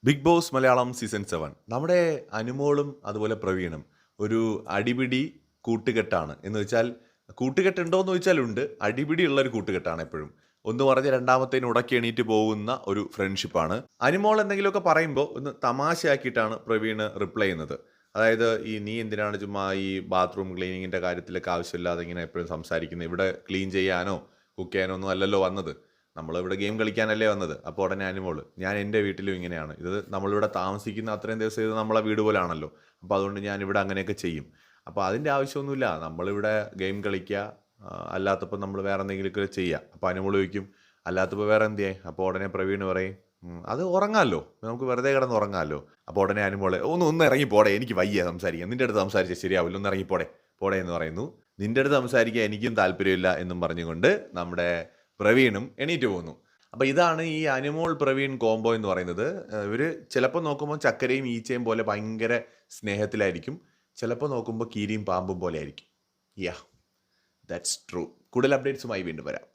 Big boss Malayalam season 7 നമ്മുടെ അനുമോളും അതുപോലെ പ്രവീണും ഒരു അടിപിടി കൂട്ടുകെട്ടാണ്. എന്ന് വെച്ചാൽ കൂട്ടുകെട്ടുണ്ടോ എന്ന് ചോദിച്ചാൽ ഉണ്ട്. അടിപിടിയുള്ള ഒരു കൂട്ടുകെട്ടാണ് എപ്പോഴും. ഒന്ന് പറഞ്ഞ് രണ്ടാമത്തേന് ഉടക്കി എണീറ്റ് പോകുന്ന ഒരു ഫ്രണ്ട്ഷിപ്പാണ്. അനുമോൾ എന്തെങ്കിലുമൊക്കെ പറയുമ്പോൾ ഒന്ന് തമാശയാക്കിയിട്ടാണ് പ്രവീണ് റിപ്ലൈ ചെയ്യുന്നത്. അതായത് നീ എന്തിനാണ് ചുമ്മാ ഈ ബാത്റൂം ക്ലീനിങ്ങിൻ്റെ കാര്യത്തിലൊക്കെ ആവശ്യമില്ലാതെ ഇങ്ങനെ എപ്പോഴും സംസാരിക്കുന്നത്? ഇവിടെ ക്ലീൻ ചെയ്യാനോ കുക്ക് ചെയ്യാനോ ഒന്നും അല്ലല്ലോ വന്നത്. നമ്മളിവിടെ ഗെയിം കളിക്കാനല്ലേ വന്നത്. അപ്പോൾ ഉടനെ അനുമോള് ഞാൻ എൻ്റെ വീട്ടിലും ഇങ്ങനെയാണ്. ഇത് നമ്മളിവിടെ താമസിക്കുന്ന അത്രയും ദിവസം ഇത് നമ്മളെ വീട് പോലാണല്ലോ. അപ്പോൾ അതുകൊണ്ട് ഞാനിവിടെ അങ്ങനെയൊക്കെ ചെയ്യും. അപ്പോൾ അതിൻ്റെ ആവശ്യമൊന്നുമില്ല. നമ്മളിവിടെ ഗെയിം കളിക്കുക, അല്ലാത്തപ്പോൾ നമ്മൾ വേറെ എന്തെങ്കിലുമൊക്കെ ചെയ്യുക. അപ്പോൾ അനുമോള് ചോദിക്കും അല്ലാത്തപ്പോൾ വേറെ എന്തിയേ? അപ്പോൾ ഉടനെ പ്രവീണ് പറയും അത് ഉറങ്ങാമല്ലോ, നമുക്ക് വെറുതെ കിടന്ന് ഉറങ്ങാമല്ലോ. അപ്പോൾ ഉടനെ അനുമോള് ഒന്ന് ഇറങ്ങിപ്പോടെ, എനിക്ക് വയ്യ സംസാരിക്കാൻ, നിൻ്റെ അടുത്ത് സംസാരിച്ചാൽ ശരിയാവില്ല, ഒന്ന് ഇറങ്ങിപ്പോടെ പോടെ എന്ന് പറയുന്നു. നിൻ്റെ അടുത്ത് സംസാരിക്കാൻ എനിക്കും താല്പര്യമില്ല എന്നും പറഞ്ഞുകൊണ്ട് നമ്മുടെ പ്രവീണും എണീറ്റ് പോകുന്നു. അപ്പോൾ ഇതാണ് ഈ അനുമോൾ പ്രവീൺ കോംബോ എന്ന് പറയുന്നത്. ഇവർ ചിലപ്പോൾ നോക്കുമ്പോൾ ചക്കരയും ഈച്ചയും പോലെ ഭയങ്കര സ്നേഹത്തിലായിരിക്കും, ചിലപ്പോൾ നോക്കുമ്പോൾ കീരിയും പാമ്പും പോലെ ആയിരിക്കും. യാ, ദാറ്റ്സ് ട്രൂ. കൂടുതൽ അപ്ഡേറ്റ്സുമായി വീണ്ടും വരാം.